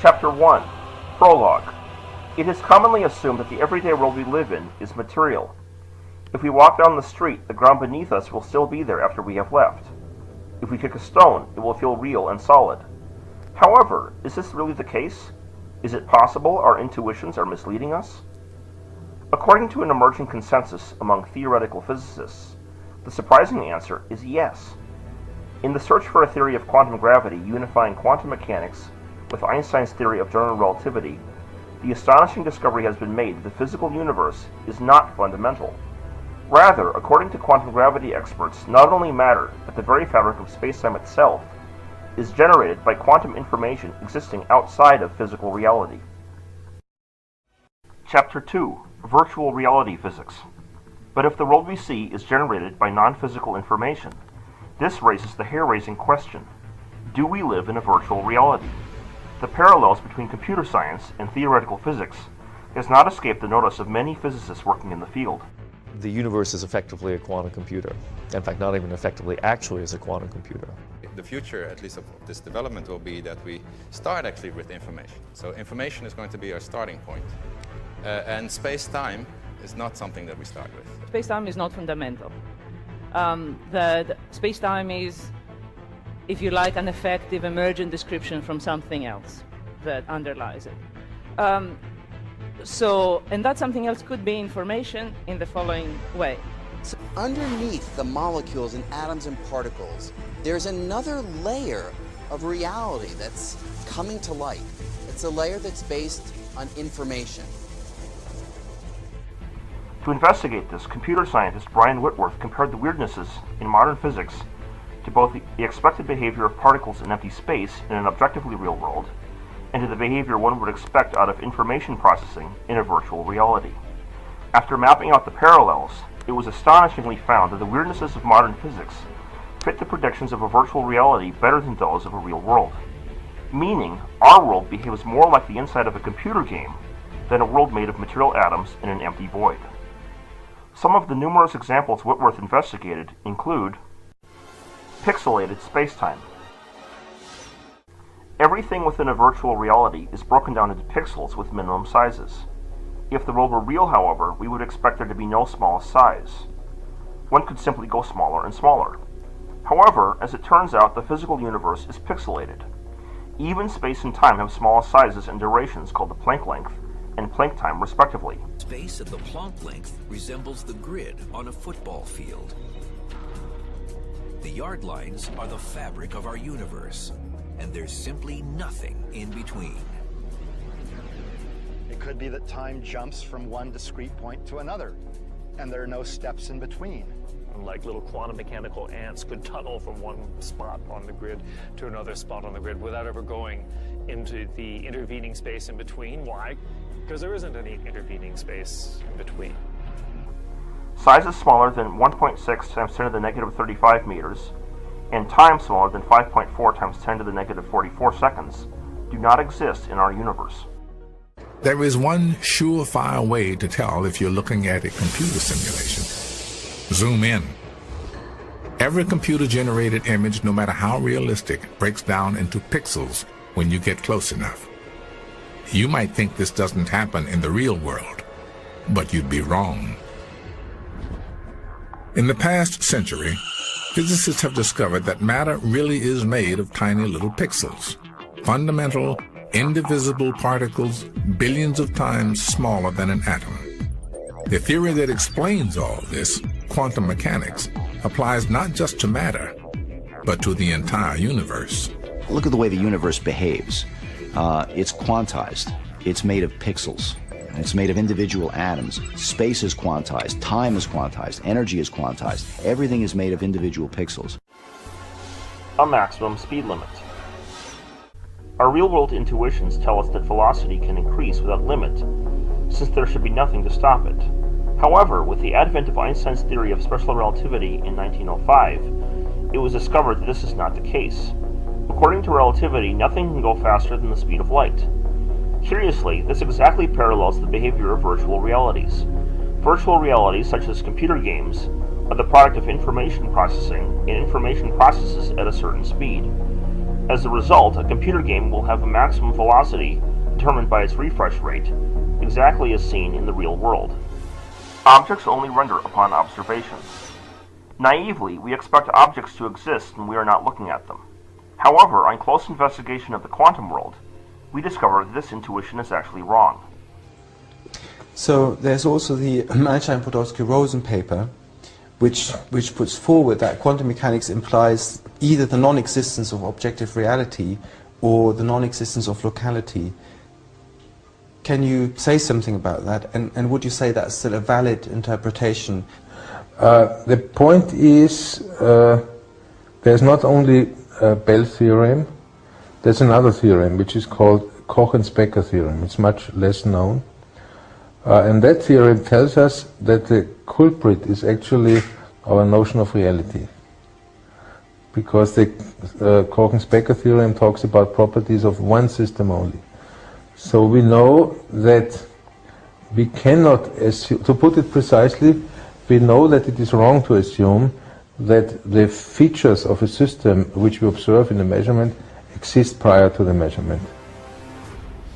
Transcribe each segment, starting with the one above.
Chapter 1. Prologue. It is commonly assumed that the everyday world we live in is material. If we walk down the street, the ground beneath us will still be there after we have left. If we kick a stone, it will feel real and solid. However, is this really the case? Is it possible our intuitions are misleading us? According to an emerging consensus among theoretical physicists, the surprising answer is yes. In the search for a theory of quantum gravity unifying quantum mechanics with Einstein's theory of general relativity, the astonishing discovery has been made that the physical universe is not fundamental. Rather, according to quantum gravity experts, not only matter, but the very fabric of spacetime itself is generated by quantum information existing outside of physical reality. Chapter 2. Virtual Reality Physics. But if the world we see is generated by non-physical information, this raises the hair-raising question: do we live in a virtual reality? The parallels between computer science and theoretical physics has not escaped the notice of many physicists working in the field. The universe is effectively a quantum computer. In fact, not even effectively, actually is a quantum computer. The future, at least of this development, will be that we start actually with information. So information is going to be our starting point. And space-time is not something that we start with. Space-time is not fundamental. The space-time is, if you like, an effective emergent description from something else that underlies it. And that something else could be information in the following way. So underneath the molecules and atoms and particles, there's another layer of reality that's coming to light. It's a layer that's based on information. To investigate this, computer scientist Brian Whitworth compared the weirdnesses in modern physics to both the expected behavior of particles in empty space in an objectively real world, and to the behavior one would expect out of information processing in a virtual reality. After mapping out the parallels, it was astonishingly found that the weirdnesses of modern physics fit the predictions of a virtual reality better than those of a real world. Meaning, our world behaves more like the inside of a computer game than a world made of material atoms in an empty void. Some of the numerous examples Whitworth investigated include pixelated spacetime. Everything within a virtual reality is broken down into pixels with minimum sizes. If the world were real, however, we would expect there to be no small size. One could simply go smaller and smaller. However, as it turns out, the physical universe is pixelated. Even space and time have small sizes and durations called the Planck length and Planck time, respectively. Space at the Planck length resembles the grid on a football field. The yard lines are the fabric of our universe, and there's simply nothing in between. It could be that time jumps from one discrete point to another, and there are no steps in between. Like little quantum mechanical ants could tunnel from one spot on the grid to another spot on the grid without ever going into the intervening space in between. Why? Because there isn't any intervening space in between. Sizes smaller than 1.6 times 10 to the negative 35 meters and time smaller than 5.4 times 10 to the negative 44 seconds do not exist in our universe. There is one surefire way to tell if you're looking at a computer simulation. Zoom in. Every computer-generated image, no matter how realistic, breaks down into pixels when you get close enough. You might think this doesn't happen in the real world, but you'd be wrong. In the past century, physicists have discovered that matter really is made of tiny little pixels, fundamental, indivisible particles billions of times smaller than an atom. The theory that explains all this, quantum mechanics, applies not just to matter, but to the entire universe. Look at the way the universe behaves. It's quantized. It's made of pixels. It's made of individual atoms. Space is quantized. Time is quantized. Energy is quantized. Everything is made of individual pixels. A maximum speed limit. Our real-world intuitions tell us that velocity can increase without limit, since there should be nothing to stop it. However, with the advent of Einstein's theory of special relativity in 1905, it was discovered that this is not the case. According to relativity, nothing can go faster than the speed of light. Curiously, this exactly parallels the behavior of virtual realities. Virtual realities, such as computer games, are the product of information processing, and information processes at a certain speed. As a result, a computer game will have a maximum velocity determined by its refresh rate, exactly as seen in the real world. Objects only render upon observations. Naively, we expect objects to exist when we are not looking at them. However, on close investigation of the quantum world, we discover that this intuition is actually wrong. So there's also the Manstein-Podolsky-Rosen paper, which puts forward that quantum mechanics implies either the non-existence of objective reality or the non-existence of locality. Can you say something about that? And would you say that's still a valid interpretation? The point is, there's not only Bell theorem, there's another theorem which is called Koch and Specker theorem. It's much less known. And that theorem tells us that the culprit is actually our notion of reality. Because the Koch and Specker theorem talks about properties of one system only. So we know that we cannot assume, to put it precisely, we know that it is wrong to assume that the features of a system which we observe in the measurement exist prior to the measurement.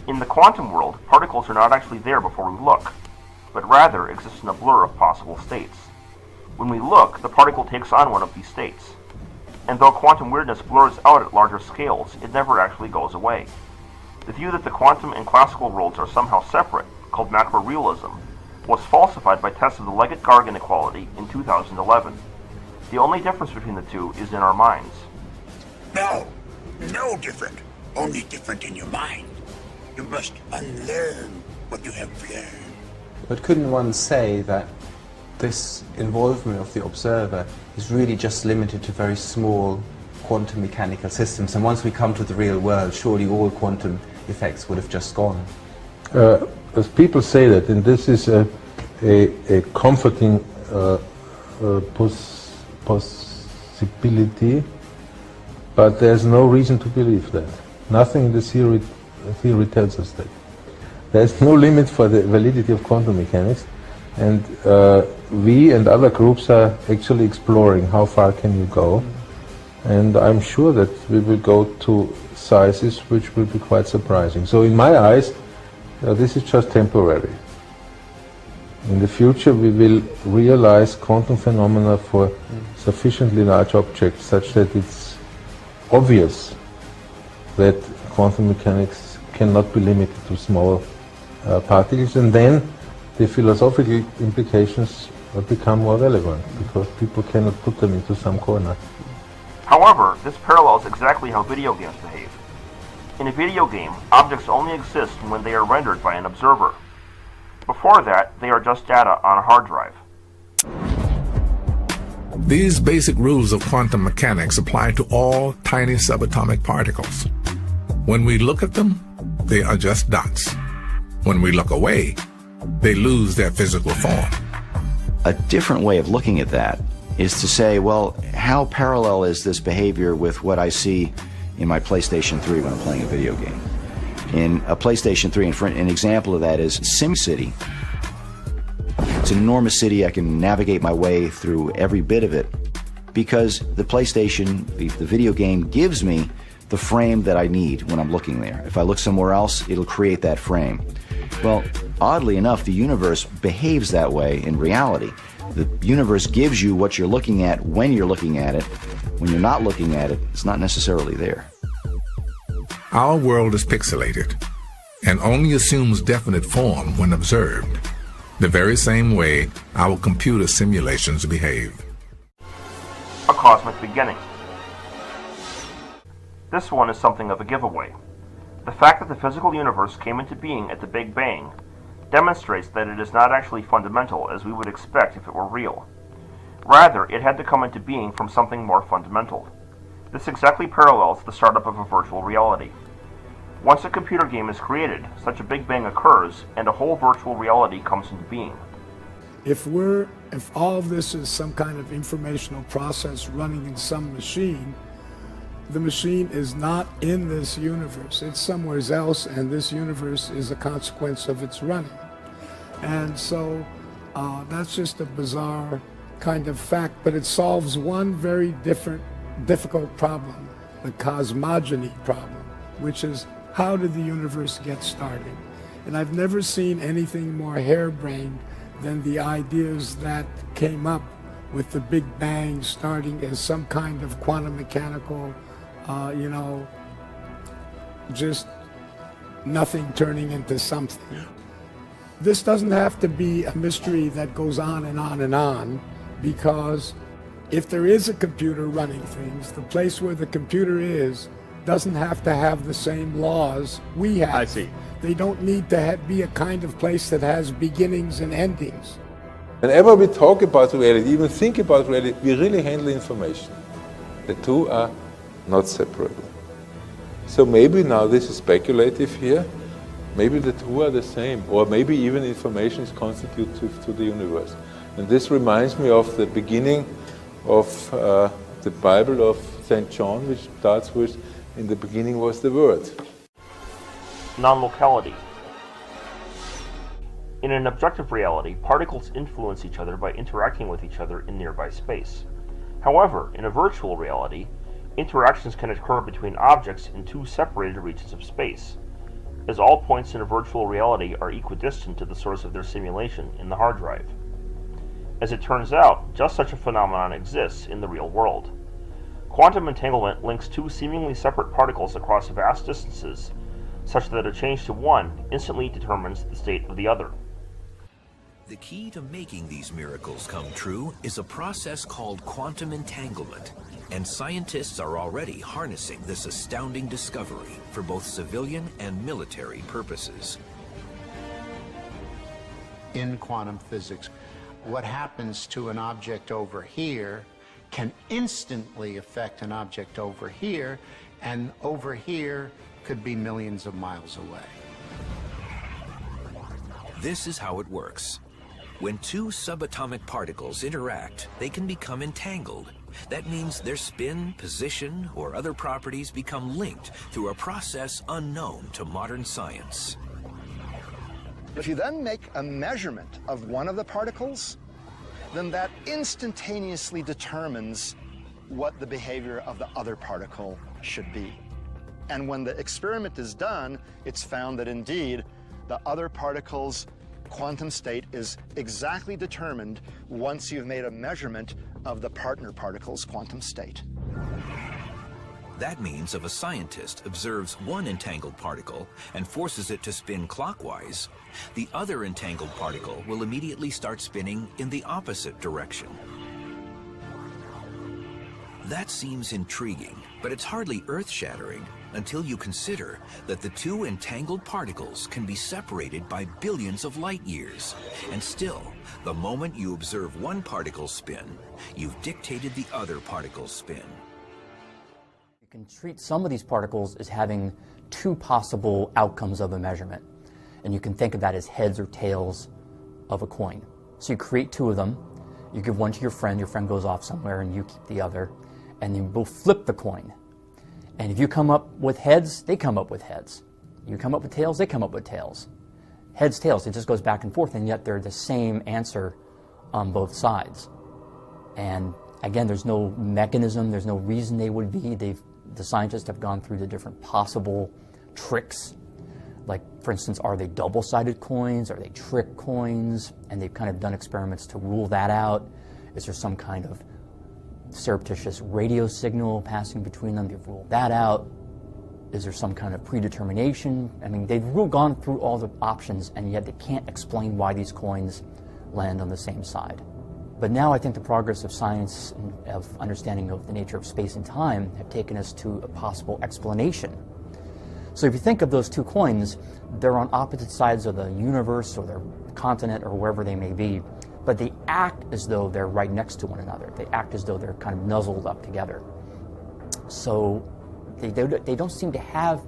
In the quantum world, particles are not actually there before we look, but rather exist in a blur of possible states. When we look, the particle takes on one of these states. And though quantum weirdness blurs out at larger scales, it never actually goes away. The view that the quantum and classical worlds are somehow separate, called macrorealism, was falsified by tests of the Leggett-Garg inequality in 2011. The only difference between the two is in our minds. No, no different. Only different in your mind. You must unlearn what you have learned. But couldn't one say that this involvement of the observer is really just limited to very small quantum mechanical systems, and once we come to the real world, surely all quantum effects would have just gone? As people say that, and this is a comforting possibility, but there's no reason to believe that. Nothing in the theory tells us that. There's no limit for the validity of quantum mechanics, and we and other groups are actually exploring how far can you go, and I'm sure that we will go to sizes which will be quite surprising. So in my eyes, this is just temporary. In the future we will realize quantum phenomena for sufficiently large objects such that it's obvious that quantum mechanics cannot be limited to small particles, and then the philosophical implications become more relevant because people cannot put them into some corner. However, this parallels exactly how video games behave. In a video game, objects only exist when they are rendered by an observer. Before that, they are just data on a hard drive. These basic rules of quantum mechanics apply to all tiny subatomic particles. When we look at them, they are just dots. When we look away, they lose their physical form. A different way of looking at that is to say, well, how parallel is this behavior with what I see in my PlayStation 3 when I'm playing a video game? In a PlayStation 3, an example of that is SimCity. It's an enormous city. I can navigate my way through every bit of it because the PlayStation, the video game, gives me the frame that I need when I'm looking there. If I look somewhere else, it'll create that frame. Well, oddly enough, the universe behaves that way in reality. The universe gives you what you're looking at when you're looking at it. When you're not looking at it, it's not necessarily there. Our world is pixelated and only assumes definite form when observed, the very same way our computer simulations behave. A cosmic beginning. This one is something of a giveaway. The fact that the physical universe came into being at the Big Bang demonstrates that it is not actually fundamental as we would expect if it were real. Rather, it had to come into being from something more fundamental. This exactly parallels the startup of a virtual reality. Once a computer game is created, such a Big Bang occurs and a whole virtual reality comes into being. If all of this is some kind of informational process running in some machine, the machine is not in this universe. It's somewhere else, and this universe is a consequence of its running. And so that's just a bizarre kind of fact, but it solves one very difficult problem. the cosmogony problem, which is how did the universe get started? And I've never seen anything more harebrained than the ideas that came up with the Big Bang starting as some kind of quantum mechanical, just nothing turning into something. This doesn't have to be a mystery that goes on and on and on, because if there is a computer running things, the place where the computer is doesn't have to have the same laws we have. I see. They don't need to be a kind of place that has beginnings and endings. Whenever we talk about reality, even think about reality, we really handle information. The two are not separable. So maybe now this is speculative here, maybe the two are the same, or maybe even information is constitutive to the universe. And this reminds me of the beginning of the Bible of St. John, which starts with, in the beginning was the Word. Non-locality. In an objective reality, particles influence each other by interacting with each other in nearby space. However, in a virtual reality, interactions can occur between objects in two separated regions of space, as all points in a virtual reality are equidistant to the source of their simulation in the hard drive. As it turns out, just such a phenomenon exists in the real world. Quantum entanglement links two seemingly separate particles across vast distances, such that a change to one instantly determines the state of the other. The key to making these miracles come true is a process called quantum entanglement, and scientists are already harnessing this astounding discovery for both civilian and military purposes. In quantum physics, what happens to an object over here can instantly affect an object over here, and over here could be millions of miles away. This is how it works. When two subatomic particles interact, they can become entangled. That means their spin, position, or other properties become linked through a process unknown to modern science. If you then make a measurement of one of the particles, then that instantaneously determines what the behavior of the other particle should be. And when the experiment is done, it's found that indeed the other particle's quantum state is exactly determined once you've made a measurement of the partner particle's quantum state. That means if a scientist observes one entangled particle and forces it to spin clockwise, the other entangled particle will immediately start spinning in the opposite direction. That seems intriguing, but it's hardly earth-shattering until you consider that the two entangled particles can be separated by billions of light years. And still, the moment you observe one particle spin, you've dictated the other particle's spin. You can treat some of these particles as having two possible outcomes of a measurement. And you can think of that as heads or tails of a coin. So you create two of them, you give one to your friend goes off somewhere and you keep the other, and you both flip the coin. And if you come up with heads, they come up with heads. You come up with tails, they come up with tails. Heads, tails, it just goes back and forth, and yet they're the same answer on both sides. And again, there's no mechanism, there's no reason they would be. The scientists have gone through the different possible tricks. Like, for instance, are they double-sided coins? Are they trick coins? And they've kind of done experiments to rule that out. Is there some kind of surreptitious radio signal passing between them? They've ruled that out. Is there some kind of predetermination? I mean, they've gone through all the options, and yet they can't explain why these coins land on the same side. But now I think the progress of science and of understanding of the nature of space and time have taken us to a possible explanation. So if you think of those two coins, they're on opposite sides of the universe or their continent or wherever they may be, but they act as though they're right next to one another. They act as though they're kind of nuzzled up together. So they don't seem to have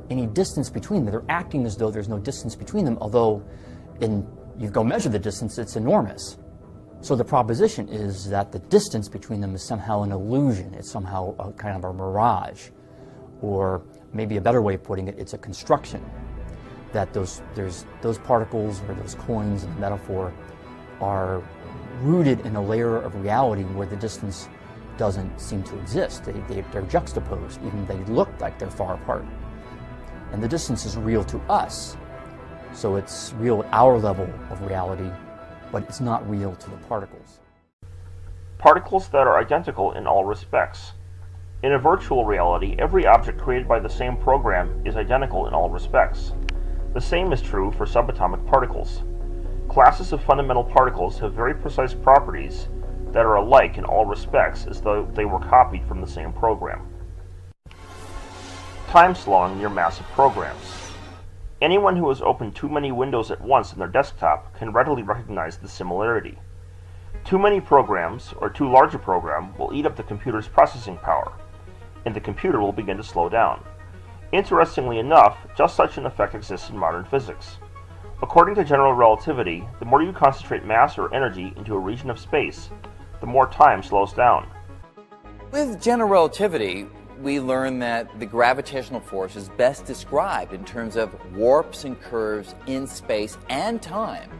any distance between them. They're acting as though there's no distance between them, although you go measure the distance, it's enormous. So the proposition is that the distance between them is somehow an illusion. It's somehow a kind of a mirage. Or maybe a better way of putting it, it's a construction. That those particles or those coins in the metaphor are rooted in a layer of reality where the distance doesn't seem to exist. They're juxtaposed, even they look like they're far apart. And the distance is real to us, so it's real at our level of reality, but it's not real to the particles. Particles that are identical in all respects. In a virtual reality, every object created by the same program is identical in all respects. The same is true for subatomic particles. Classes of fundamental particles have very precise properties that are alike in all respects as though they were copied from the same program. Time slowing near massive programs. Anyone who has opened too many windows at once in their desktop can readily recognize the similarity. Too many programs, or too large a program, will eat up the computer's processing power, and the computer will begin to slow down. Interestingly enough, just such an effect exists in modern physics. According to general relativity, the more you concentrate mass or energy into a region of space, the more time slows down. With general relativity, we learn that the gravitational force is best described in terms of warps and curves in space and time.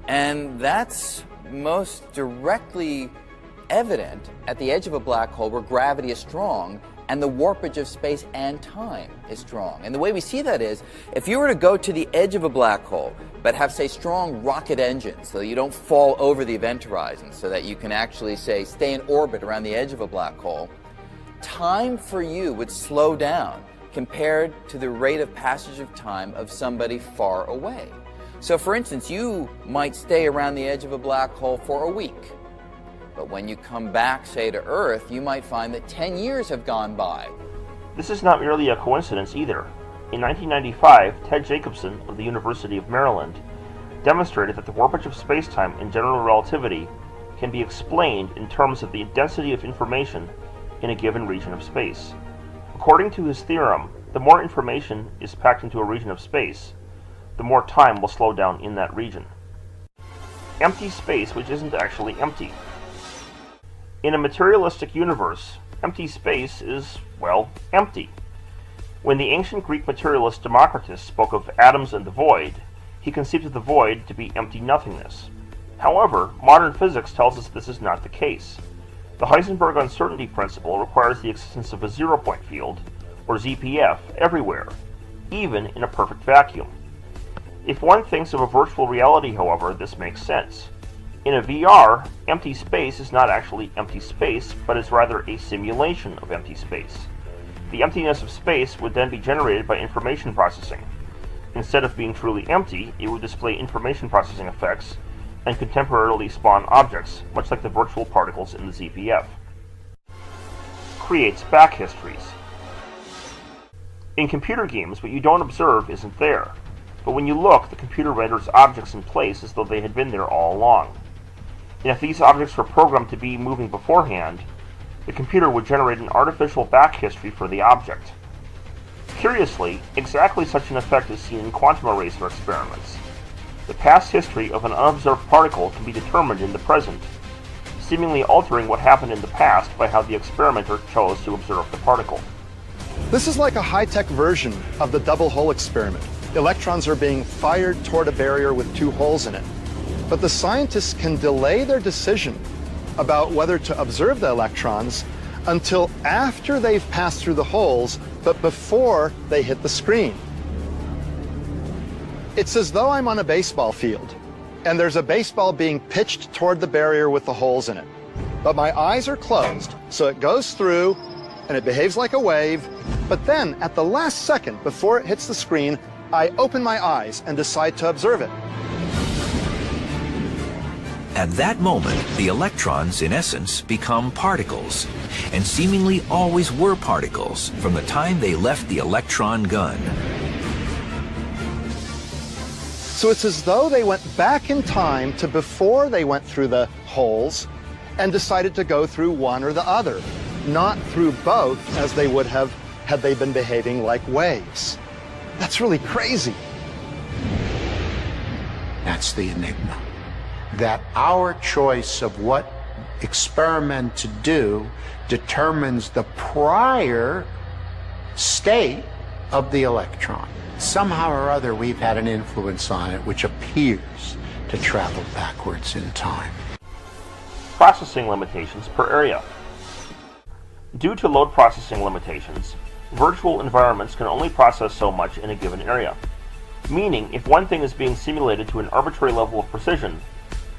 And that's most directly evident at the edge of a black hole where gravity is strong and the warpage of space and time is strong. And the way we see that is, if you were to go to the edge of a black hole, but have, say, strong rocket engines so that you don't fall over the event horizon, so that you can actually, say, stay in orbit around the edge of a black hole, time for you would slow down compared to the rate of passage of time of somebody far away. So, for instance, you might stay around the edge of a black hole for a week. But when you come back, say, to Earth, you might find that 10 years have gone by. This is not merely a coincidence either. In 1995, Ted Jacobson of the University of Maryland demonstrated that the warpage of spacetime in general relativity can be explained in terms of the density of information in a given region of space. According to his theorem, the more information is packed into a region of space, the more time will slow down in that region. Empty space which isn't actually empty. In a materialistic universe, empty space is, well, empty. When the ancient Greek materialist Democritus spoke of atoms and the void, he conceived of the void to be empty nothingness. However, modern physics tells us this is not the case. The Heisenberg uncertainty principle requires the existence of a zero-point field, or ZPF, everywhere, even in a perfect vacuum. If one thinks of a virtual reality, however, this makes sense. In a VR, empty space is not actually empty space, but is rather a simulation of empty space. The emptiness of space would then be generated by information processing. Instead of being truly empty, it would display information processing effects and could temporarily spawn objects, much like the virtual particles in the ZPF. Creates back histories. In computer games, what you don't observe isn't there, but when you look, the computer renders objects in place as though they had been there all along. And if these objects were programmed to be moving beforehand, the computer would generate an artificial back history for the object. Curiously, exactly such an effect is seen in quantum eraser experiments. The past history of an unobserved particle can be determined in the present, seemingly altering what happened in the past by how the experimenter chose to observe the particle. This is like a high-tech version of the double hole experiment. Electrons are being fired toward a barrier with two holes in it. But the scientists can delay their decision about whether to observe the electrons until after they've passed through the holes, but before they hit the screen. It's as though I'm on a baseball field, and there's a baseball being pitched toward the barrier with the holes in it. But my eyes are closed, so it goes through, and it behaves like a wave, but then, at the last second before it hits the screen, I open my eyes and decide to observe it. At that moment, the electrons, in essence, become particles, and seemingly always were particles from the time they left the electron gun. So it's as though they went back in time to before they went through the holes and decided to go through one or the other, not through both as they would have had they been behaving like waves. That's really crazy. That's the enigma. That our choice of what experiment to do determines the prior state of the electron. Somehow or other, we've had an influence on it which appears to travel backwards in time. Processing limitations per area. Due to load processing limitations, virtual environments can only process so much in a given area. Meaning, if one thing is being simulated to an arbitrary level of precision,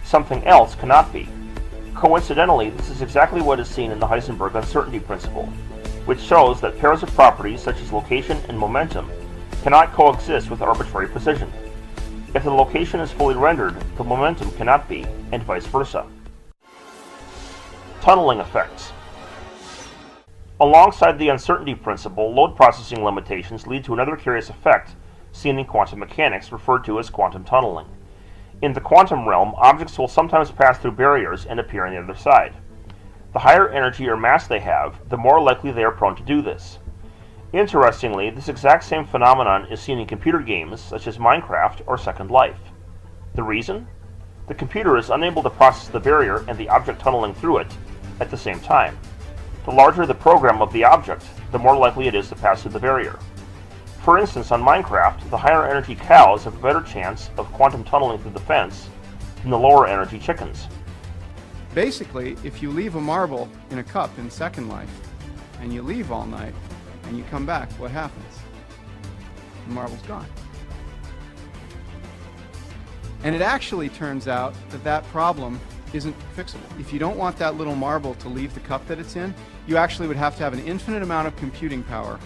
something else cannot be. Coincidentally, this is exactly what is seen in the Heisenberg uncertainty principle, which shows that pairs of properties such as location and momentum cannot coexist with arbitrary precision. If the location is fully rendered, the momentum cannot be, and vice versa. Tunneling effects. Alongside the uncertainty principle, load processing limitations lead to another curious effect seen in quantum mechanics referred to as quantum tunneling. In the quantum realm, objects will sometimes pass through barriers and appear on the other side. The higher energy or mass they have, the more likely they are prone to do this. Interestingly, this exact same phenomenon is seen in computer games such as Minecraft or Second Life. The reason? The computer is unable to process the barrier and the object tunneling through it at the same time. The larger the program of the object, the more likely it is to pass through the barrier. For instance, on Minecraft, the higher energy cows have a better chance of quantum tunneling through the fence than the lower energy chickens. Basically, if you leave a marble in a cup in Second Life, and you leave all night, and you come back, what happens? The marble's gone. And it actually turns out that that problem isn't fixable. If you don't want that little marble to leave the cup that it's in, you actually would have to have an infinite amount of computing power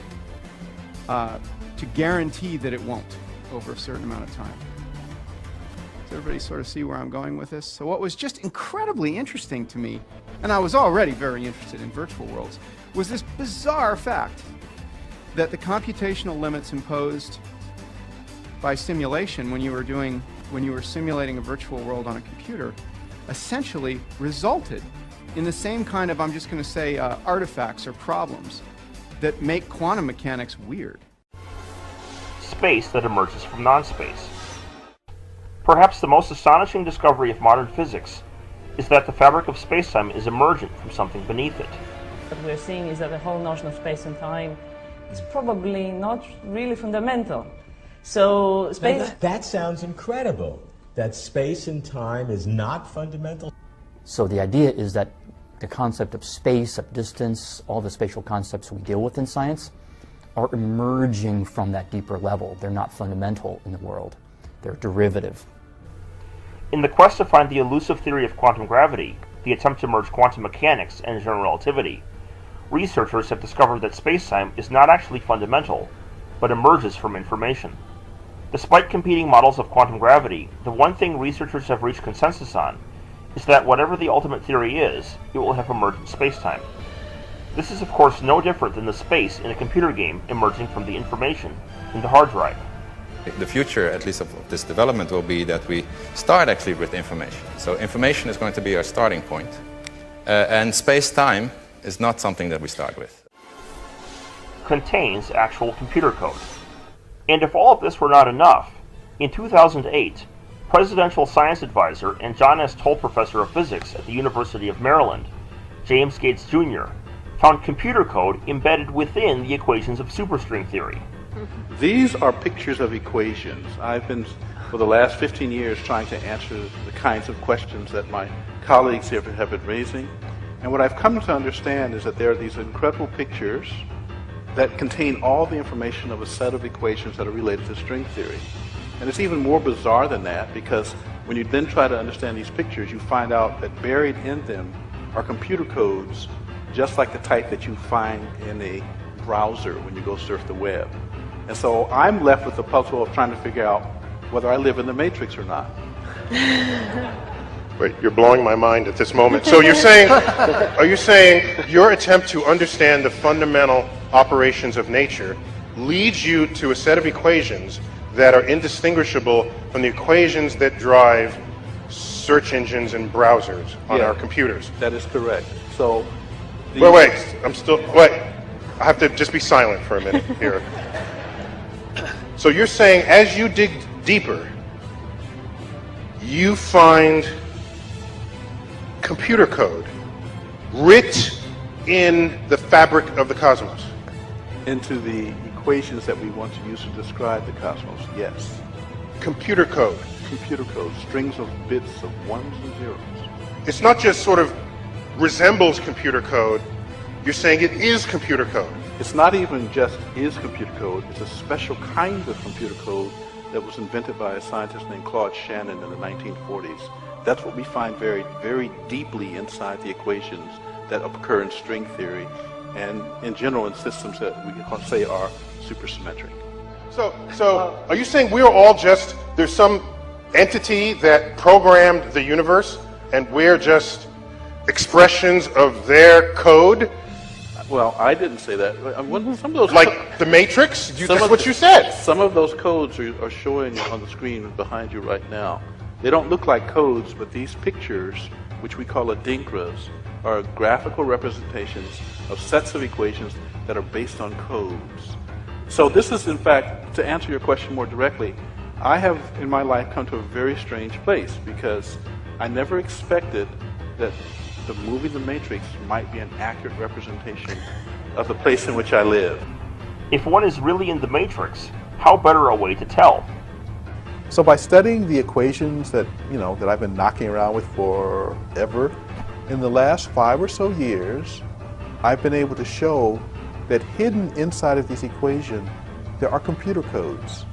to guarantee that it won't over a certain amount of time. Does everybody sort of see where I'm going with this? So what was just incredibly interesting to me, and I was already very interested in virtual worlds, was this bizarre fact that the computational limits imposed by simulation when you were simulating a virtual world on a computer essentially resulted in the same kind of, I'm just going to say, artifacts or problems that make quantum mechanics weird. Space that emerges from non-space. Perhaps the most astonishing discovery of modern physics is that the fabric of space-time is emergent from something beneath it. What we're seeing is that the whole notion of space and time is probably not really fundamental. So space... That sounds incredible, that space and time is not fundamental. So the idea is that the concept of space, of distance, all the spatial concepts we deal with in science are emerging from that deeper level. They're not fundamental in the world. They're derivative. In the quest to find the elusive theory of quantum gravity, the attempt to merge quantum mechanics and general relativity, researchers have discovered that spacetime is not actually fundamental, but emerges from information. Despite competing models of quantum gravity, the one thing researchers have reached consensus on is that whatever the ultimate theory is, it will have emerged in spacetime. This is of course no different than the space in a computer game emerging from the information in the hard drive. The future, at least of this development, will be that we start actually with information. So information is going to be our starting point. And space-time is not something that we start with. Contains actual computer code. And if all of this were not enough, in 2008, Presidential Science Advisor and John S. Toll Professor of Physics at the University of Maryland, James Gates Jr., found computer code embedded within the equations of superstring theory. These are pictures of equations. I've been, for the last 15 years, trying to answer the kinds of questions that my colleagues here have been raising. And what I've come to understand is that there are these incredible pictures that contain all the information of a set of equations that are related to string theory. And it's even more bizarre than that, because when you then try to understand these pictures, you find out that buried in them are computer codes, just like the type that you find in a browser when you go surf the web. And so I'm left with the puzzle of trying to figure out whether I live in the matrix or not. Wait, you're blowing my mind at this moment. So you're saying, are you saying your attempt to understand the fundamental operations of nature leads you to a set of equations that are indistinguishable from the equations that drive search engines and browsers on our computers? That is correct. So, wait, I have to just be silent for a minute here. So you're saying as you dig deeper, you find computer code writ in the fabric of the cosmos? Into the equations that we want to use to describe the cosmos, yes. Computer code? Computer code, strings of bits of ones and zeros. It's not just sort of resembles computer code, You're saying it is computer code. It's not even just is computer code, it's a special kind of computer code that was invented by a scientist named Claude Shannon in the 1940s. That's what we find very, very deeply inside the equations that occur in string theory and in general in systems that we can say are supersymmetric. So are you saying we're all just, there's some entity that programmed the universe and we're just expressions of their code? Well, I didn't say that. Some of those like the Matrix? That's what you said. Some of those codes are showing on the screen behind you right now. They don't look like codes, but these pictures, which we call adinkras, are graphical representations of sets of equations that are based on codes. So this is, in fact, to answer your question more directly, I have in my life come to a very strange place because I never expected that the movie The Matrix might be an accurate representation of the place in which I live. If one is really in the Matrix, how better a way to tell? So by studying the equations that I've been knocking around with forever, in the last 5 or so years, I've been able to show that hidden inside of these equations, there are computer codes.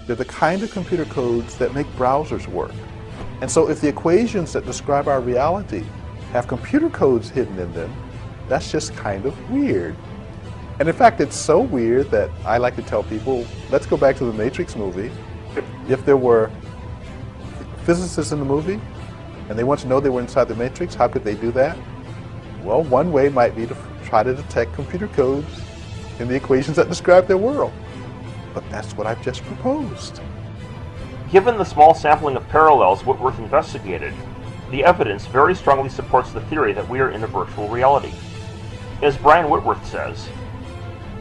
They're the kind of computer codes that make browsers work. And so if the equations that describe our reality have computer codes hidden in them, that's just kind of weird. And in fact, it's so weird that I like to tell people, let's go back to the Matrix movie. If there were physicists in the movie and they want to know they were inside the Matrix, how could they do that? Well, one way might be to try to detect computer codes in the equations that describe their world. But that's what I've just proposed. Given the small sampling of parallels Whitworth investigated, the evidence very strongly supports the theory that we are in a virtual reality. As Brian Whitworth says,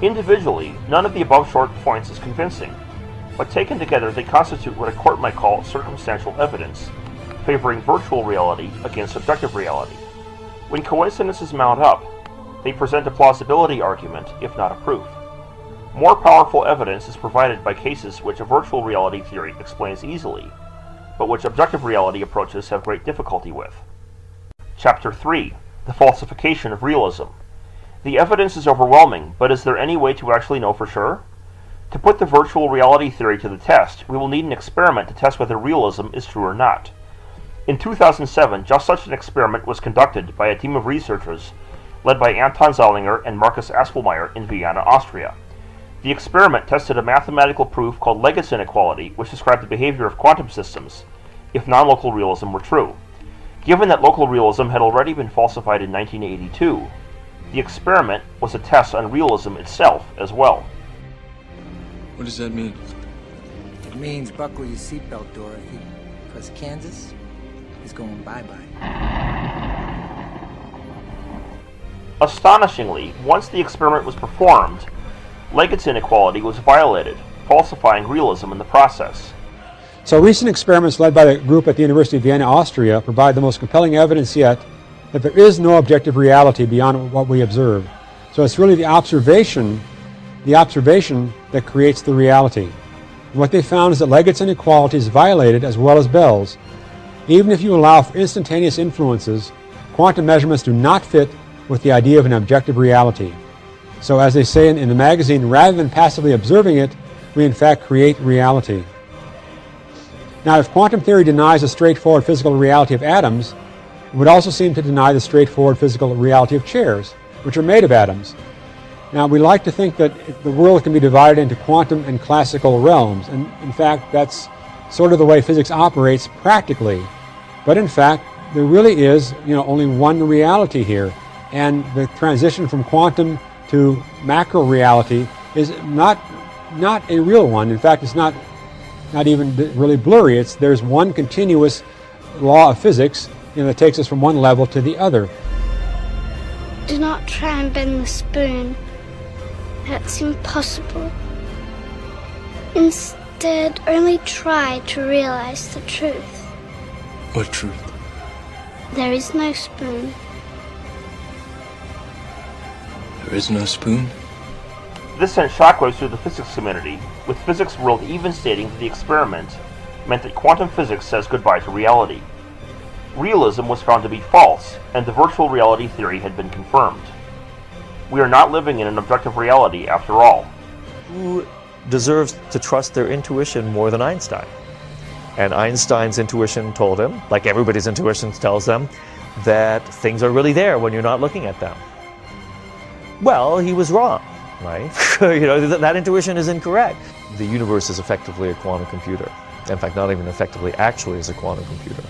individually, none of the above short points is convincing, but taken together they constitute what a court might call circumstantial evidence, favoring virtual reality against objective reality. When coincidences mount up, they present a plausibility argument, if not a proof. More powerful evidence is provided by cases which a virtual reality theory explains easily, but which objective reality approaches have great difficulty with. Chapter 3. The Falsification of Realism. The evidence is overwhelming, but is there any way to actually know for sure? To put the virtual reality theory to the test, we will need an experiment to test whether realism is true or not. In 2007, just such an experiment was conducted by a team of researchers led by Anton Zollinger and Markus Aspelmeier in Vienna, Austria. The experiment tested a mathematical proof called Leggett's inequality, which described the behavior of quantum systems if non-local realism were true. Given that local realism had already been falsified in 1982, the experiment was a test on realism itself as well. What does that mean? It means buckle your seatbelt, Dorothy, because Kansas is going bye-bye. Astonishingly, once the experiment was performed, Leggett's inequality was violated, falsifying realism in the process. So recent experiments led by the group at the University of Vienna, Austria, provide the most compelling evidence yet that there is no objective reality beyond what we observe. So it's really the observation that creates the reality. And what they found is that Leggett's inequality is violated as well as Bell's. Even if you allow for instantaneous influences, quantum measurements do not fit with the idea of an objective reality. So as they say in the magazine, rather than passively observing it, we in fact create reality. Now, if quantum theory denies the straightforward physical reality of atoms, it would also seem to deny the straightforward physical reality of chairs, which are made of atoms. Now, we like to think that the world can be divided into quantum and classical realms, and in fact, that's sort of the way physics operates practically. But in fact, there really is, only one reality here, and the transition from quantum to macro reality is not a real one. In fact, it's not even really blurry. There's one continuous law of physics that takes us from one level to the other. Do not try and bend the spoon. That's impossible. Instead, only try to realize the truth. What truth? There is no spoon. There is no spoon? This sent shockwaves through the physics community, with physics world even stating that the experiment meant that quantum physics says goodbye to reality. Realism was found to be false, and the virtual reality theory had been confirmed. We are not living in an objective reality after all. Who deserves to trust their intuition more than Einstein? And Einstein's intuition told him, like everybody's intuition tells them, that things are really there when you're not looking at them. Well, he was wrong, right? That intuition is incorrect. The universe is effectively a quantum computer. In fact, not even effectively, actually is a quantum computer.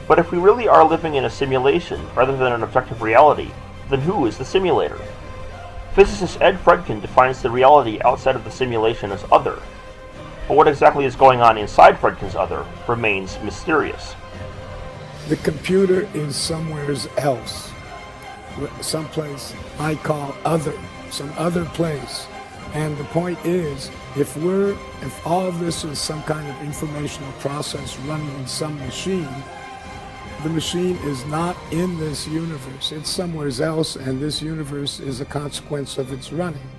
But if we really are living in a simulation rather than an objective reality, then who is the simulator? Physicist Ed Fredkin defines the reality outside of the simulation as other. But what exactly is going on inside Fredkin's other remains mysterious. The computer is somewhere else, someplace I call other, some other place. And the point is, if all of this is some kind of informational process running in some machine, the machine is not in this universe. It's somewhere else, and this universe is a consequence of its running.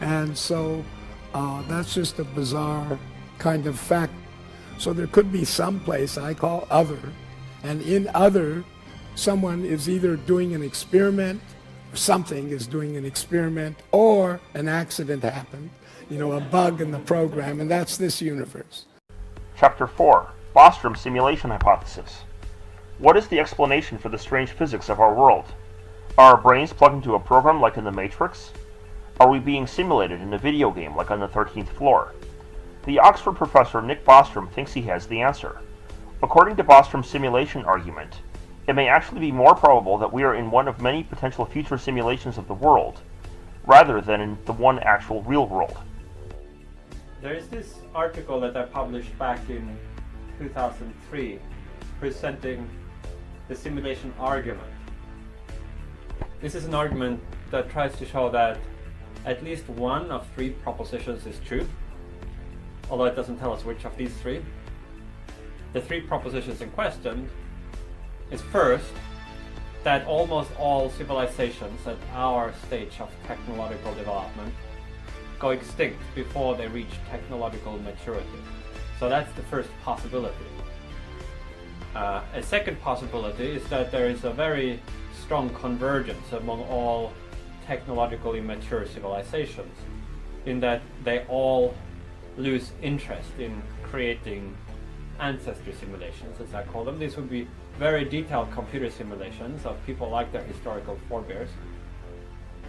And so that's just a bizarre kind of fact. So there could be some place I call other, and in other, someone is either doing an experiment, or something is doing an experiment, or an accident happened, a bug in the program, and that's this universe. Chapter 4, Bostrom's Simulation Hypothesis. What is the explanation for the strange physics of our world? Are our brains plugged into a program like in the Matrix? Are we being simulated in a video game like on the 13th floor? The Oxford professor Nick Bostrom thinks he has the answer. According to Bostrom's simulation argument, it may actually be more probable that we are in one of many potential future simulations of the world, rather than in the one actual real world. There is this article that I published back in 2003 presenting the simulation argument. This is an argument that tries to show that at least one of three propositions is true, although it doesn't tell us which of these three. The three propositions in question is first, that almost all civilizations at our stage of technological development go extinct before they reach technological maturity. So that's the first possibility. A second possibility is that there is a very strong convergence among all technologically mature civilizations, in that they all lose interest in creating ancestry simulations, as I call them. These would be very detailed computer simulations of people like their historical forebears,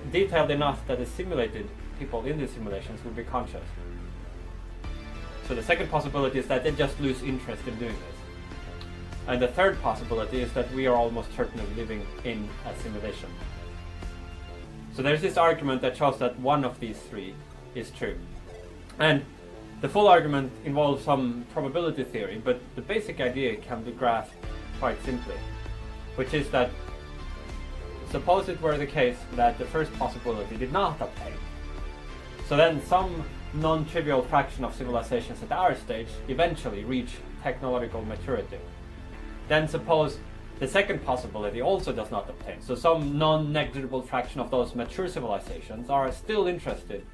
detailed enough that the simulated people in these simulations would be conscious. So the second possibility is that they just lose interest in doing this. And the third possibility is that we are almost certain of living in a simulation. So there's this argument that shows that one of these three is true. And the full argument involves some probability theory, but the basic idea can be grasped quite simply, which is that suppose it were the case that the first possibility did not obtain. So then some non-trivial fraction of civilizations at our stage eventually reach technological maturity. Then suppose the second possibility also does not obtain. So some non-negligible fraction of those mature civilizations are still interested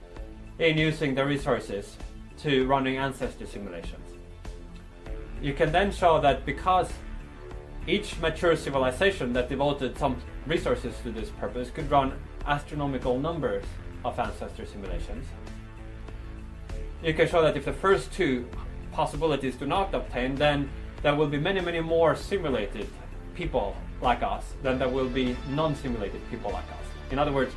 in using the resources to running ancestry simulations. You can then show that because each mature civilization that devoted some resources to this purpose could run astronomical numbers of ancestry simulations, you can show that if the first two possibilities do not obtain, then there will be many, many more simulated people like us than there will be non-simulated people like us. In other words,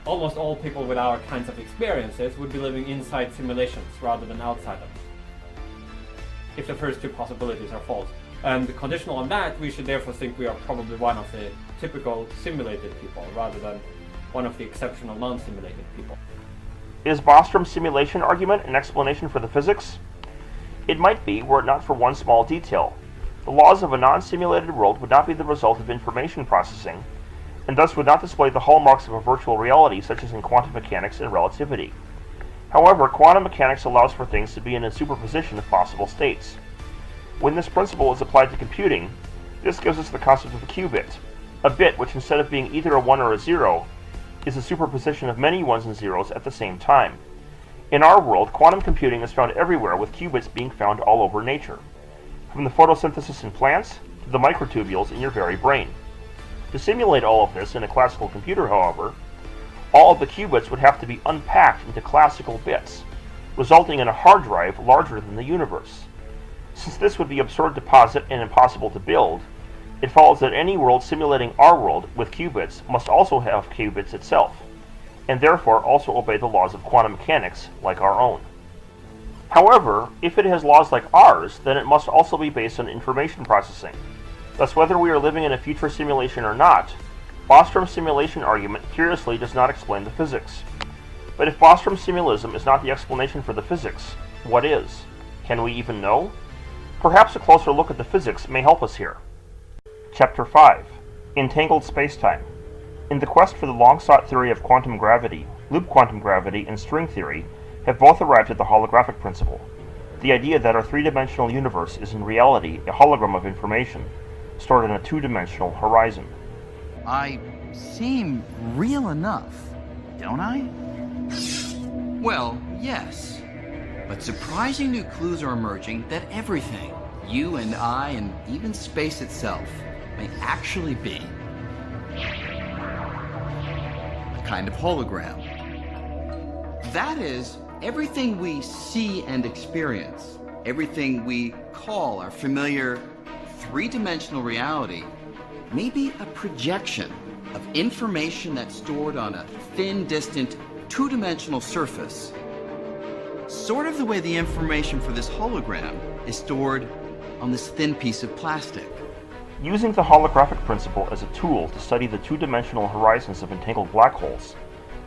almost all people with our kinds of experiences would be living inside simulations rather than outside them, if the first two possibilities are false. And conditional on that, we should therefore think we are probably one of the typical simulated people rather than one of the exceptional non-simulated people. Is Bostrom's simulation argument an explanation for the physics? It might be, were it not for one small detail. The laws of a non-simulated world would not be the result of information processing, and thus would not display the hallmarks of a virtual reality such as in quantum mechanics and relativity. However, quantum mechanics allows for things to be in a superposition of possible states. When this principle is applied to computing, this gives us the concept of a qubit, a bit which instead of being either a 1 or a 0, is a superposition of many 1s and 0s at the same time. In our world, quantum computing is found everywhere, with qubits being found all over nature, from the photosynthesis in plants to the microtubules in your very brain. To simulate all of this in a classical computer, however, all of the qubits would have to be unpacked into classical bits, resulting in a hard drive larger than the universe. Since this would be absurd to posit and impossible to build, it follows that any world simulating our world with qubits must also have qubits itself, and therefore also obey the laws of quantum mechanics like our own. However, if it has laws like ours, then it must also be based on information processing. Thus, whether we are living in a future simulation or not, Bostrom's simulation argument curiously does not explain the physics. But if Bostrom's simulism is not the explanation for the physics, what is? Can we even know? Perhaps a closer look at the physics may help us here. Chapter 5. Entangled Spacetime. In the quest for the long-sought theory of quantum gravity, loop quantum gravity and string theory have both arrived at the holographic principle, the idea that our three-dimensional universe is in reality a hologram of information, stored in a two-dimensional horizon. I seem real enough, don't I? Well, yes. But surprising new clues are emerging that everything, you and I and even space itself, may actually be a kind of hologram. That is, everything we see and experience, everything we call our familiar three-dimensional reality, may be a projection of information that's stored on a thin, distant, two-dimensional surface. Sort of the way the information for this hologram is stored on this thin piece of plastic. Using the holographic principle as a tool to study the two-dimensional horizons of entangled black holes,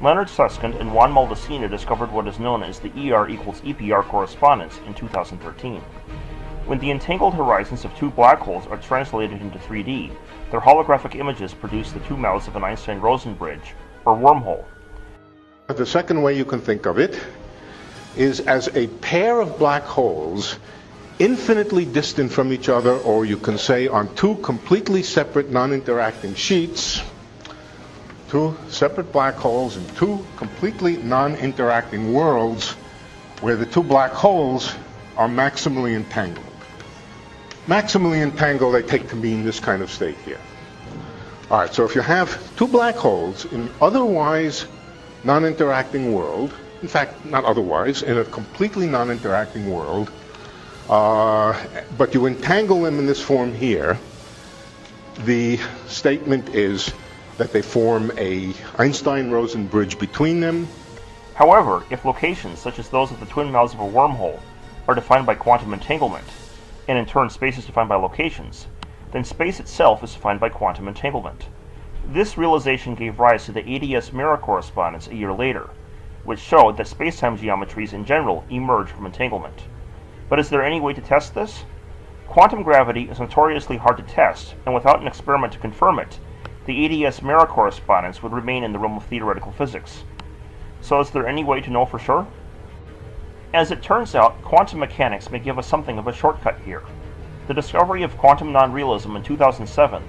Leonard Susskind and Juan Maldacena discovered what is known as the ER equals EPR correspondence in 2013. When the entangled horizons of two black holes are translated into 3D, their holographic images produce the two mouths of an Einstein-Rosen bridge, or wormhole. The second way you can think of it is as a pair of black holes infinitely distant from each other, or you can say on two completely separate non-interacting sheets, two separate black holes in two completely non-interacting worlds where the two black holes are maximally entangled. Maximally entangled I take to mean this kind of state here. All right, so if you have two black holes in otherwise non-interacting world, in fact, not otherwise, in a completely non-interacting world, but you entangle them in this form here, the statement is that they form a Einstein-Rosen bridge between them. However, if locations, such as those of the twin mouths of a wormhole, are defined by quantum entanglement, and in turn space is defined by locations, then space itself is defined by quantum entanglement. This realization gave rise to the ADS mirror correspondence a year later, which showed that spacetime geometries in general emerge from entanglement. But is there any way to test this? Quantum gravity is notoriously hard to test, and without an experiment to confirm it, the ADS mirror correspondence would remain in the realm of theoretical physics. So is there any way to know for sure? As it turns out, quantum mechanics may give us something of a shortcut here. The discovery of quantum non-realism in 2007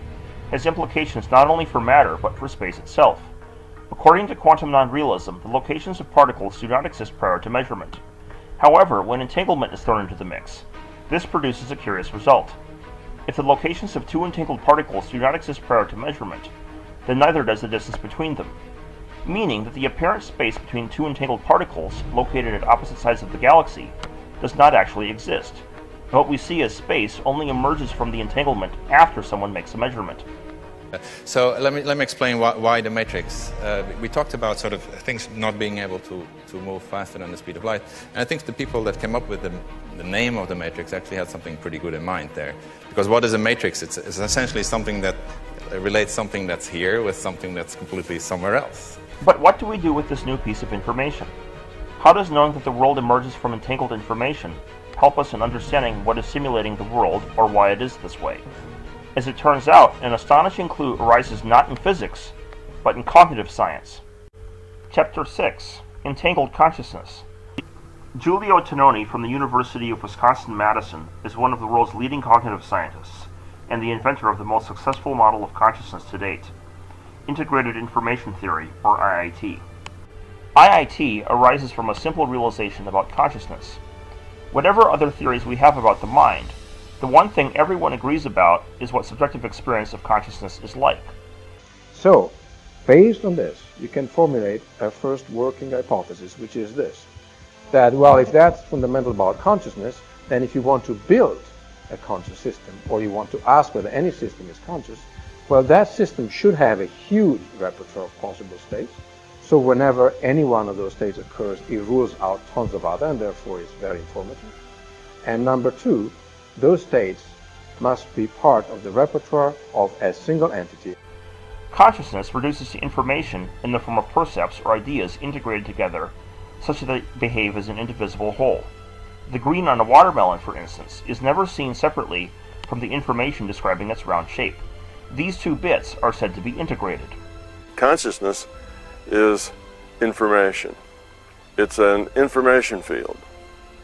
has implications not only for matter, but for space itself. According to quantum non-realism, the locations of particles do not exist prior to measurement. However, when entanglement is thrown into the mix, this produces a curious result. If the locations of two entangled particles do not exist prior to measurement, then neither does the distance between them, meaning that the apparent space between two entangled particles, located at opposite sides of the galaxy, does not actually exist. What we see as space only emerges from the entanglement after someone makes a measurement. So let me explain why the matrix. We talked about sort of things not being able to move faster than the speed of light. And I think the people that came up with the name of the matrix actually had something pretty good in mind there. Because what is a matrix? It's essentially something that relates something that's here with something that's completely somewhere else. But what do we do with this new piece of information? How does knowing that the world emerges from entangled information help us in understanding what is simulating the world or why it is this way? As it turns out, an astonishing clue arises not in physics, but in cognitive science. Chapter 6. Entangled Consciousness. Giulio Tononi from the University of Wisconsin-Madison is one of the world's leading cognitive scientists, and the inventor of the most successful model of consciousness to date, Integrated Information Theory, or IIT. IIT arises from a simple realization about consciousness. Whatever other theories we have about the mind, the one thing everyone agrees about is what subjective experience of consciousness is like. So, based on this, you can formulate a first working hypothesis, which is this, that, well, if that's fundamental about consciousness, then if you want to build a conscious system, or you want to ask whether any system is conscious, well, that system should have a huge repertoire of possible states. So whenever any one of those states occurs, it rules out tons of other, and therefore is very informative. And number two, those states must be part of the repertoire of a single entity. Consciousness reduces to information in the form of percepts or ideas integrated together such that they behave as an indivisible whole. The green on a watermelon, for instance, is never seen separately from the information describing its round shape. These two bits are said to be integrated. Consciousness is information. It's an information field.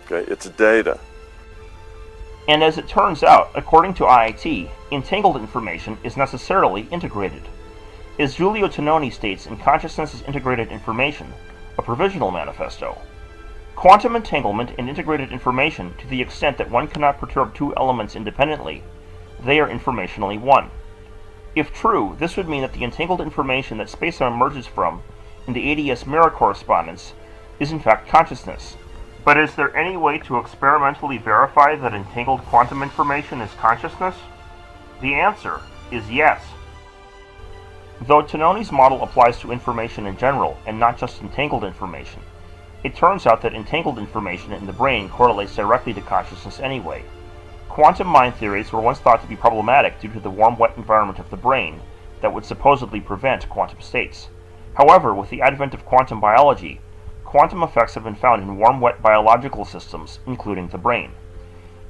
Okay, it's data. And as it turns out, according to IIT, entangled information is necessarily integrated. As Giulio Tononi states in Consciousness as Integrated Information, a provisional manifesto, quantum entanglement and integrated information, to the extent that one cannot perturb two elements independently, they are informationally one. If true, this would mean that the entangled information that space-time emerges from in the ADS mirror correspondence is in fact consciousness. But is there any way to experimentally verify that entangled quantum information is consciousness? The answer is yes. Though Tononi's model applies to information in general and not just entangled information, it turns out that entangled information in the brain correlates directly to consciousness anyway. Quantum mind theories were once thought to be problematic due to the warm, wet environment of the brain that would supposedly prevent quantum states. However, with the advent of quantum biology, quantum effects have been found in warm, wet biological systems, including the brain.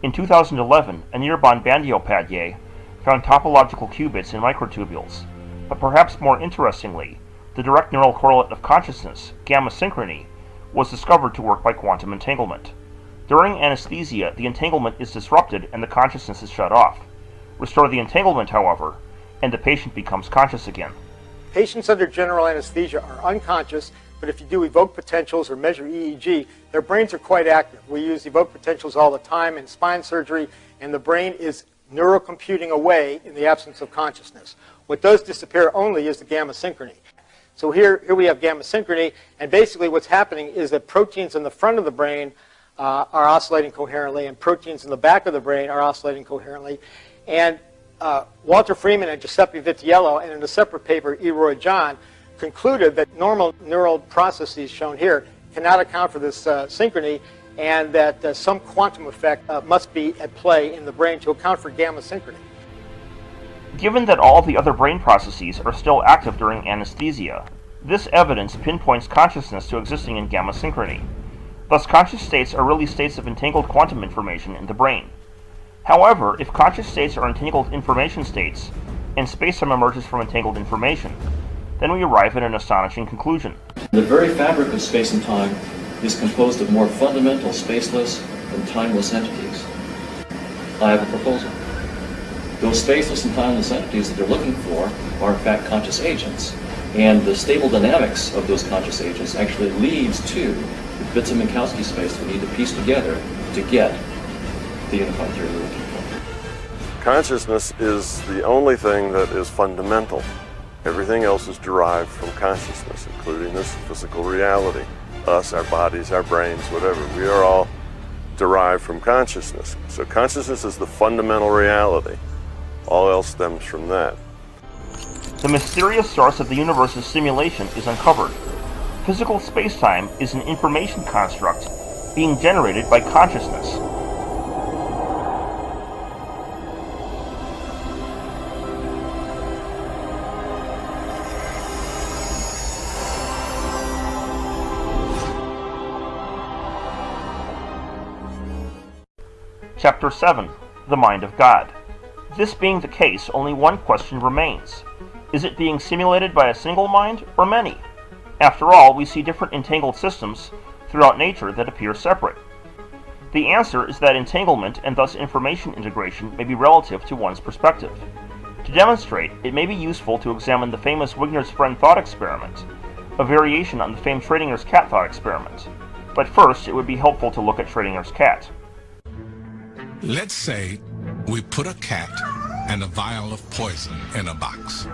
In 2011, Anirban Bandyopadhyay found topological qubits in microtubules. But perhaps more interestingly, the direct neural correlate of consciousness, gamma synchrony, was discovered to work by quantum entanglement. During anesthesia, the entanglement is disrupted and the consciousness is shut off. Restore the entanglement, however, and the patient becomes conscious again. Patients under general anesthesia are unconscious, but if you do evoked potentials or measure EEG, their brains are quite active. We use evoked potentials all the time in spine surgery, and the brain is neurocomputing away in the absence of consciousness. What does disappear only is the gamma synchrony. So here we have gamma synchrony, and basically what's happening is that proteins in the front of the brain are oscillating coherently, and proteins in the back of the brain are oscillating coherently. And Walter Freeman and Giuseppe Vitiello, and in a separate paper, E. Roy John, concluded that normal neural processes shown here cannot account for this synchrony, and that some quantum effect must be at play in the brain to account for gamma synchrony. Given that all of the other brain processes are still active during anesthesia, this evidence pinpoints consciousness to existing in gamma synchrony. Thus, conscious states are really states of entangled quantum information in the brain. However, if conscious states are entangled information states, and space-time emerges from entangled information, then we arrive at an astonishing conclusion. The very fabric of space and time is composed of more fundamental spaceless and timeless entities. I have a proposal. Those spaceless and timeless entities that they're looking for are in fact conscious agents, and the stable dynamics of those conscious agents actually leads to the bits of Minkowski space we need to piece together to get the unified theory we're looking for. Consciousness is the only thing that is fundamental. Everything else is derived from consciousness, including this physical reality. Us, our bodies, our brains, whatever. We are all derived from consciousness. So consciousness is the fundamental reality. All else stems from that. The mysterious source of the universe's simulation is uncovered. Physical space-time is an information construct being generated by consciousness. Chapter 7. The Mind of God. This being the case, only one question remains. Is it being simulated by a single mind or many? After all, we see different entangled systems throughout nature that appear separate. The answer is that entanglement and thus information integration may be relative to one's perspective. To demonstrate, it may be useful to examine the famous Wigner's friend thought experiment, a variation on the famed Schrodinger's cat thought experiment. But first, it would be helpful to look at Schrodinger's cat. Let's say we put a cat and a vial of poison in a box.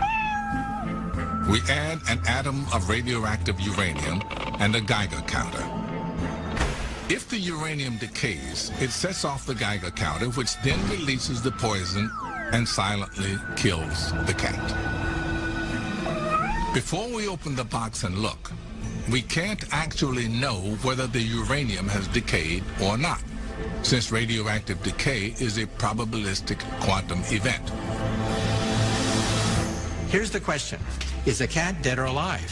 we add an atom of radioactive uranium and a Geiger counter. If the uranium decays, it sets off the Geiger counter, which then releases the poison and silently kills the cat. Before we open the box and look, we can't actually know whether the uranium has decayed or not, since radioactive decay is a probabilistic quantum event. Here's the question. Is the cat dead or alive?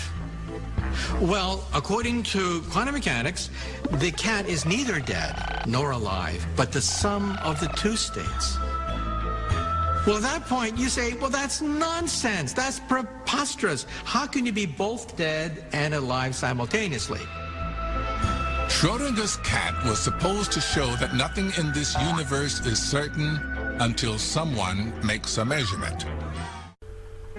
Well, according to quantum mechanics, the cat is neither dead nor alive, but the sum of the two states. Well, at that point, you say, well, that's nonsense. That's preposterous. How can you be both dead and alive simultaneously? Schrodinger's cat was supposed to show that nothing in this universe is certain until someone makes a measurement.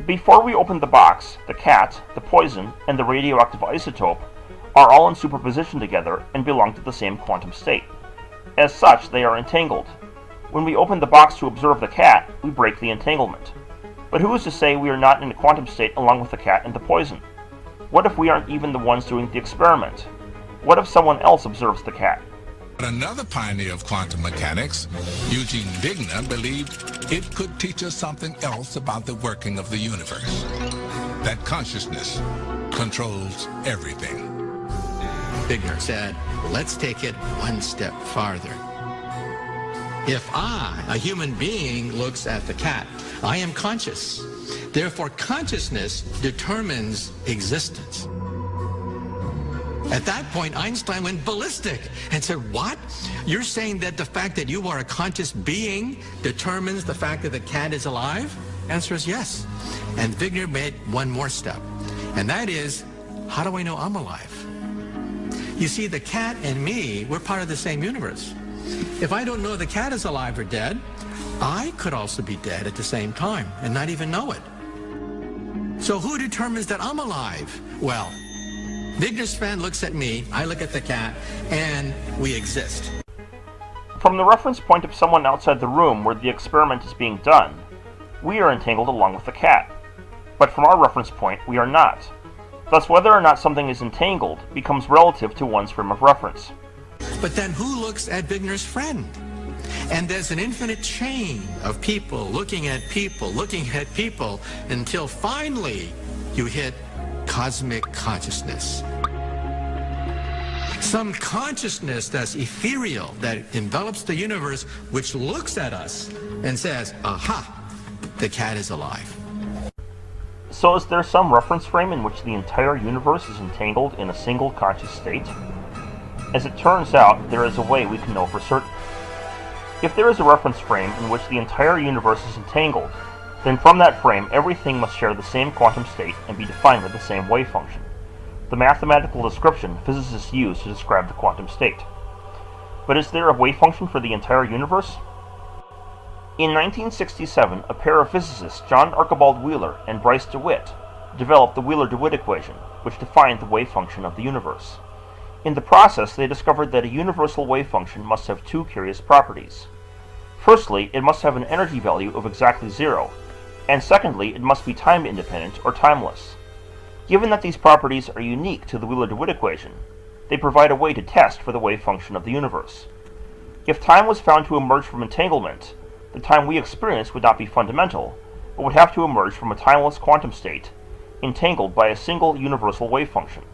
Before we open the box, the cat, the poison, and the radioactive isotope are all in superposition together and belong to the same quantum state. As such, they are entangled. When we open the box to observe the cat, we break the entanglement. But who is to say we are not in a quantum state along with the cat and the poison? What if we aren't even the ones doing the experiment? What if someone else observes the cat? But another pioneer of quantum mechanics, Eugene Wigner, believed it could teach us something else about the working of the universe. That consciousness controls everything. Wigner said, let's take it one step farther. If I, a human being, looks at the cat, I am conscious. Therefore, consciousness determines existence. At that point, Einstein went ballistic and said, what? You're saying that the fact that you are a conscious being determines the fact that the cat is alive? Answer is yes. And Wigner made one more step. And that is, how do I know I'm alive? You see, the cat and me, we're part of the same universe. If I don't know the cat is alive or dead, I could also be dead at the same time and not even know it. So who determines that I'm alive? Well, Wigner's friend looks at me, I look at the cat, and we exist. From the reference point of someone outside the room where the experiment is being done, we are entangled along with the cat. But from our reference point, we are not. Thus, whether or not something is entangled becomes relative to one's frame of reference. But then who looks at Wigner's friend? And there's an infinite chain of people looking at people, until finally you hit cosmic consciousness. Some consciousness that's ethereal, that envelops the universe, which looks at us and says, aha, the cat is alive. So is there some reference frame in which the entire universe is entangled in a single conscious state? As it turns out, there is a way we can know for certain. If there is a reference frame in which the entire universe is entangled, then from that frame everything must share the same quantum state and be defined by the same wave function, the mathematical description physicists use to describe the quantum state. But is there a wave function for the entire universe? In 1967, a pair of physicists, John Archibald Wheeler and Bryce DeWitt, developed the Wheeler-DeWitt equation, which defined the wave function of the universe. In the process, they discovered that a universal wave function must have two curious properties. Firstly, it must have an energy value of exactly 0, and secondly, it must be time-independent or timeless. Given that these properties are unique to the Wheeler-DeWitt equation, they provide a way to test for the wave function of the universe. If time was found to emerge from entanglement, the time we experience would not be fundamental, but would have to emerge from a timeless quantum state, entangled by a single universal wave function.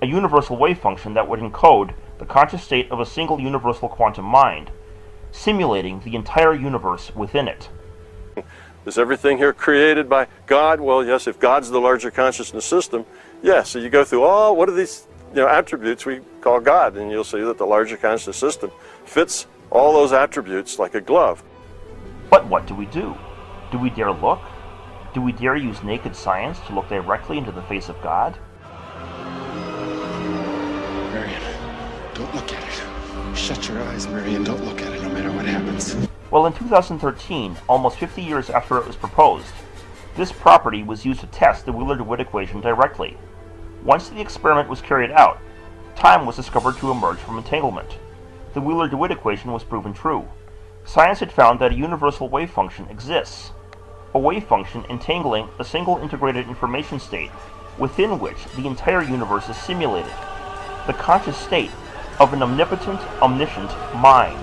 A universal wave function that would encode the conscious state of a single universal quantum mind, simulating the entire universe within it. Is everything here created by God? Well, yes, if God's the larger consciousness system, yes. So you go through all, what are these attributes we call God? And you'll see that the larger consciousness system fits all those attributes like a glove. But what do we do? Do we dare look? Do we dare use naked science to look directly into the face of God? Marion, don't look at it. Shut your eyes, Marion. Don't look at it no matter what happens. Well, in 2013, almost 50 years after it was proposed, this property was used to test the Wheeler-DeWitt equation directly. Once the experiment was carried out, time was discovered to emerge from entanglement. The Wheeler-DeWitt equation was proven true. Science had found that a universal wave function exists. a wave function entangling a single integrated information state within which the entire universe is simulated, the conscious state of an omnipotent, omniscient mind.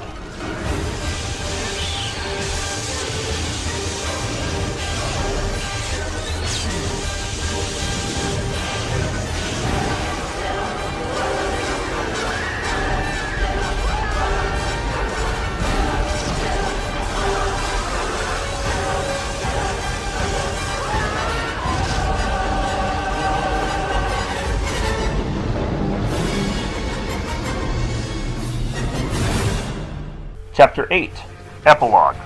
Chapter 8, Epilogue.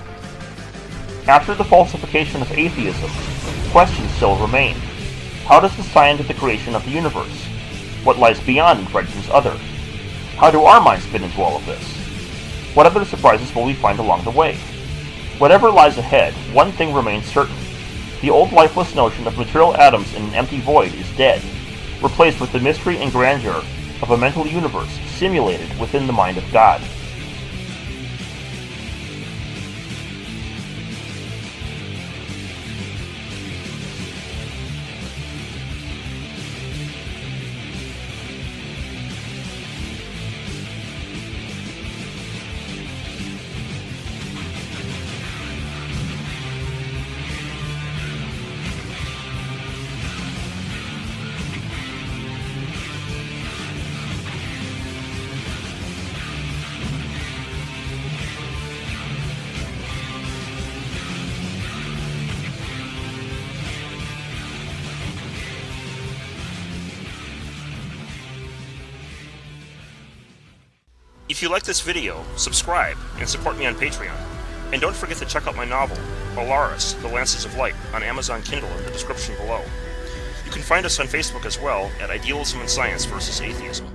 After the falsification of atheism, questions still remain. How does the science of the creation of the universe? What lies beyond Introduction's other? How do our minds fit into all of this? What other surprises will we find along the way? Whatever lies ahead, one thing remains certain. The old lifeless notion of material atoms in an empty void is dead, replaced with the mystery and grandeur of a mental universe simulated within the mind of God. If you like this video, subscribe and support me on Patreon. And don't forget to check out my novel, Alaris, The Lances of Light, on Amazon Kindle in the description below. You can find us on Facebook as well at Idealism and Science versus Atheism.